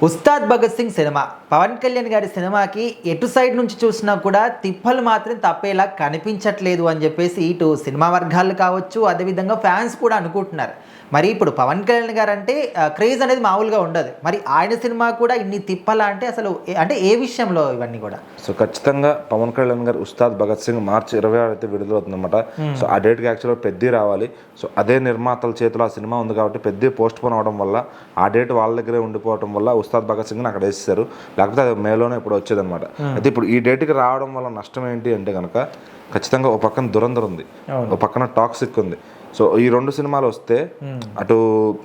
Ustaad Bhagat Singh cinema Pawan Kalyan గారి సినిమాకి ఎటు సైడ్ నుంచి చూసినా కూడా తిప్పలు మాత్రం తప్పేలా కనిపించట్లేదు అని చెప్పేసి ఇటు సినిమా వర్గాలు కావచ్చు, అదేవిధంగా ఫ్యాన్స్ కూడా అనుకుంటున్నారు. మరి ఇప్పుడు పవన్ కళ్యాణ్ గారు అంటే క్రేజ్ అనేది మామూలుగా ఉండదు. మరి ఆయన సినిమా కూడా ఇన్ని తిప్పలా అంటే అసలు అంటే ఏ విషయంలో ఇవన్నీ కూడా? సో ఖచ్చితంగా పవన్ కళ్యాణ్ గారు ఉస్తాద్ భగత్ సింగ్ మార్చి 26 అయితే విడుదలవుతుందన్నమాట. సో ఆ డేట్కి యాక్చువల్గా పెద్ద రావాలి. సో అదే నిర్మాతల చేతిలో ఆ సినిమా ఉంది కాబట్టి పెద్ద పోస్ట్ పోన్ అవడం వల్ల ఆ డేట్ వాళ్ళ దగ్గరే ఉండిపోవడం వల్ల ఉస్తాద్ భగత్ సింగ్ని అక్కడ వేసేసారు. లేకపోతే అది మేలోనే ఇప్పుడు వచ్చేదన్నమాట. అయితే ఇప్పుడు ఈ డేట్కి రావడం వల్ల నష్టం ఏంటి అంటే కనుక ఖచ్చితంగా ఒక పక్కన దురంధర్ ఉంది, ఒక పక్కన టాక్సిక్ ఉంది. సో ఈ రెండు సినిమాలు వస్తే అటు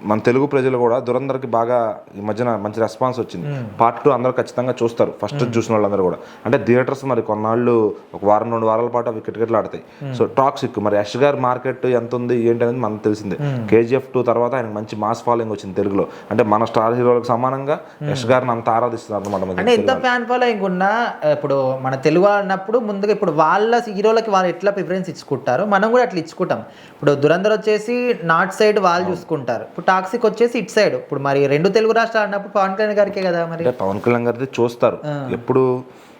మన తెలుగు ప్రజలు కూడా దురంధర్కి బాగా ఈ మధ్యన మంచి రెస్పాన్స్ వచ్చింది. పార్ట్ 2 అందరూ ఖచ్చితంగా చూస్తారు, ఫస్ట్ చూసిన వాళ్ళందరూ కూడా. అంటే థియేటర్స్ మరి కొన్నాళ్ళు ఒక వారం 2 వారాల పాటు అవి కిటకిటలు ఆడతాయి. సో టాక్సిక్ మరి యష్ గారి మార్కెట్ ఎంత ఉంది ఏంటి అనేది మనకు తెలిసిందే. KGF 2 తర్వాత ఆయన మంచి మాస్ ఫాలోయింగ్ వచ్చింది తెలుగులో. అంటే మన స్టార్ హీరోలకు సమానంగా యష్ గారిని అంత ఆరాధిస్తున్నారు అనమాట. అంటే ఎంత ఫ్యాన్ ఫాలోయింగ్ ఉన్నా ఇప్పుడు మన తెలుగు అన్నప్పుడు ముందుగా ఇప్పుడు వాళ్ళ హీరోలకి వాళ్ళు ఎట్లా ప్రిఫరెన్స్ ఇచ్చుకుంటారో మనం కూడా అట్లా ఇచ్చుకుంటాం. ఇప్పుడు దురంధర్ వచ్చేసి నార్త్ సైడ్ వాళ్ళు చూసుకుంటారు, ఇప్పుడు టాక్సిక్ వచ్చేసి ఇట్ సైడ్. ఇప్పుడు మరి రెండు తెలుగు రాష్ట్రాలు అన్నప్పుడు పవన్ కళ్యాణ్ గారికే కదా. మరి పవన్ కళ్యాణ్ గారిది చూస్తారు, ఎప్పుడు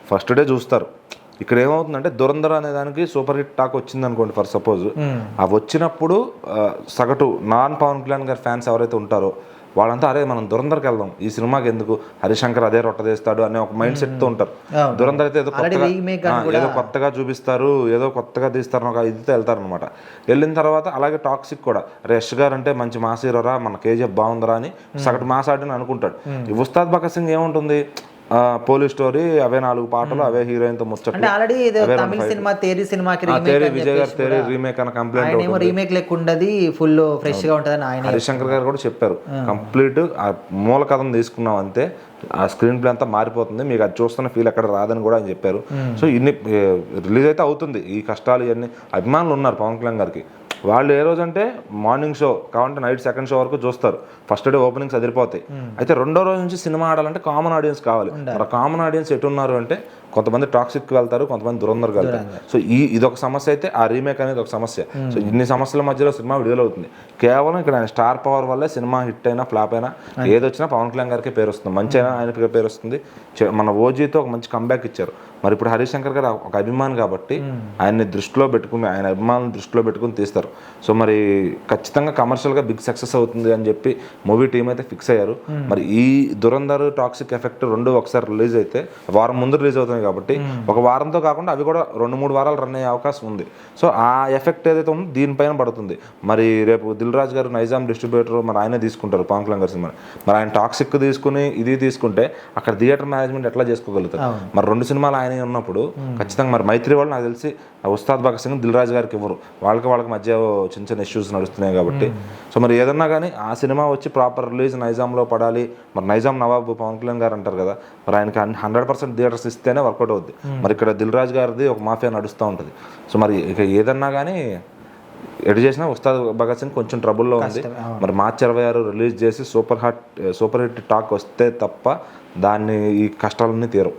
ఫస్ట్ డే చూస్తారు. ఇక్కడ ఏమవుతుందంటే దురంధర్ అనే దానికి సూపర్ హిట్ టాక్ వచ్చింది అనుకోండి ఫర్ సపోజ్. అవి వచ్చినప్పుడు సగటు నాన్ పవన్ కళ్యాణ్ గారి ఫ్యాన్స్ ఎవరైతే ఉంటారో వాళ్ళంతా అరే మనం దురంధర్కి వెళ్దాం, ఈ సినిమాకి ఎందుకు, హరిశంకర్ అదే రొట్ట చేస్తాడు అనే ఒక మైండ్ సెట్తో ఉంటారు. దురంధర్ అయితే ఏదో కొత్తగా చూపిస్తారు, ఏదో కొత్తగా తీస్తారు ఒక ఇదితో వెళ్తారు అనమాట. వెళ్ళిన తర్వాత అలాగే టాక్సిక్ కూడా యష్ గారు అంటే మంచి మాస్ హీరోరా, మన KGF బాగుందరా అని సగటు మాస్ ఆడిని అనుకుంటాడు. ఈ ఉస్తాద్ భగత్ సింగ్ ఏముంటుంది, పోలీస్ స్టోరీ, అవే 4 పాటలు, అవే హీరోయిన్ తో ముచ్చట్లు. విజయ్ గారి తేరీ రీమేక్ అన్న కంప్లైంట్ రీమేక్ లెక్క ఉండదు, ఫుల్ ఫ్రెష్ గా ఉంటదని ఆయన హరిశంకర్ గారు కూడా చెప్పారు. కంప్లీట్ ఆ మూల కథను తీసుకున్నాం అంతే, ఆ స్క్రీన్ ప్లే అంతా మారిపోతుంది, మీకు అది చూస్తున్న ఫీల్ ఎక్కడ రాదని కూడా ఆయన చెప్పారు. సో ఇన్ని రిలీజ్ అయితే అవుతుంది. ఈ కష్టాలు ఇవన్నీ అభిమానులు ఉన్నారు పవన్ కళ్యాణ్ గారికి. వాళ్ళు ఏ రోజంటే మార్నింగ్ షో కావాలంటే నైట్ సెకండ్ షో వరకు చూస్తారు. ఫస్ట్ డే ఓపెనింగ్స్ అదిరిపోతాయి. అయితే రెండో రోజు నుంచి సినిమా ఆడాలంటే కామన్ ఆడియన్స్ కావాలి. మరి కామన్ ఆడియన్స్ ఎటున్నారు అంటే కొంతమంది టాక్సిక్కి వెళ్తారు, కొంతమంది దురంధర్కి వెళ్తారు. సో ఇదొక సమస్య అయితే ఆ రీమేక్ అనేది ఒక సమస్య. సో ఇన్ని సమస్యల మధ్యలో సినిమా విడుదలవుతుంది. కేవలం ఇక్కడ ఆయన స్టార్ పవర్ వల్లే సినిమా హిట్ అయినా ఫ్లాప్ అయినా ఏదొచ్చినా పవన్ కళ్యాణ్ గారికి పేరు వస్తుంది, మంచి అయినా ఆయనకి పేరు వస్తుంది. మన ఓజీతో ఒక మంచి కంబ్యాక్ ఇచ్చారు. మరి ఇప్పుడు హరిశంకర్ గారు ఒక అభిమాని కాబట్టి ఆయన్ని దృష్టిలో పెట్టుకుని, ఆయన అభిమానులను దృష్టిలో పెట్టుకుని తీస్తారు. సో మరి ఖచ్చితంగా కమర్షియల్గా బిగ్ సక్సెస్ అవుతుంది అని చెప్పి మూవీ టీం అయితే ఫిక్స్ అయ్యారు. మరి ఈ దురంధర్ టాక్సిక్ ఎఫెక్ట్ రెండు ఒకసారి రిలీజ్ అయితే వారం ముందు రిలీజ్ అవుతుంది కాబట్టి ఒక వారంతో కాకుండా అవి కూడా 2-3 వారాలు రన్ అయ్యే అవకాశం ఉంది. సో ఆ ఎఫెక్ట్ ఏదైతే ఉందో దీనిపైన పడుతుంది. మరి రేపు దిల్ రాజు గారు నైజాం డిస్ట్రిబ్యూటర్ మరి ఆయనే తీసుకుంటారు పవన్ కళ్యాణ్ గారి సినిమా. మరి ఆయన టాక్సిక్ తీసుకుని ఇది తీసుకుంటే అక్కడ థియేటర్ మేనేజ్మెంట్ ఎట్లా చేసుకోగలుగుతారు? మరి 2 సినిమాలు ఆయన ఉన్నప్పుడు ఖచ్చితంగా మరి మైత్రి వాళ్ళు నాకు తెలిసి ఉస్తాద్ భగత్ సింగ్ దిల్ రాజు గారికి ఇవ్వరు. వాళ్ళకి మధ్య చిన్న చిన్న ఇష్యూస్ నడుస్తున్నాయి కాబట్టి. సో మరి ఏదన్నా కానీ ఆ సినిమా వచ్చి ప్రాపర్ రిలీజ్ నైజాంలో పడాలి. మరి నైజాం నవాబు పవన్ కళ్యాణ్ గారు అంటారు కదా, మరి ఆయనకి 100% థియేటర్స్ ఇస్తేనే వర్కౌట్ అవుద్ది. మరి ఇక్కడ దిల్ రాజు గారిది ఒక మాఫియా నడుస్తూ ఉంటుంది. సో మరి ఇక ఏదన్నా కానీ ఎటు చేసినా ఉస్తాద్ భగత్ సింగ్ కొంచెం ట్రబుల్లో ఉంది. మరి మార్చి 26 రిలీజ్ చేసి సూపర్ హిట్ టాక్ వస్తే తప్ప దాన్ని ఈ కష్టాలన్నీ తీరవు.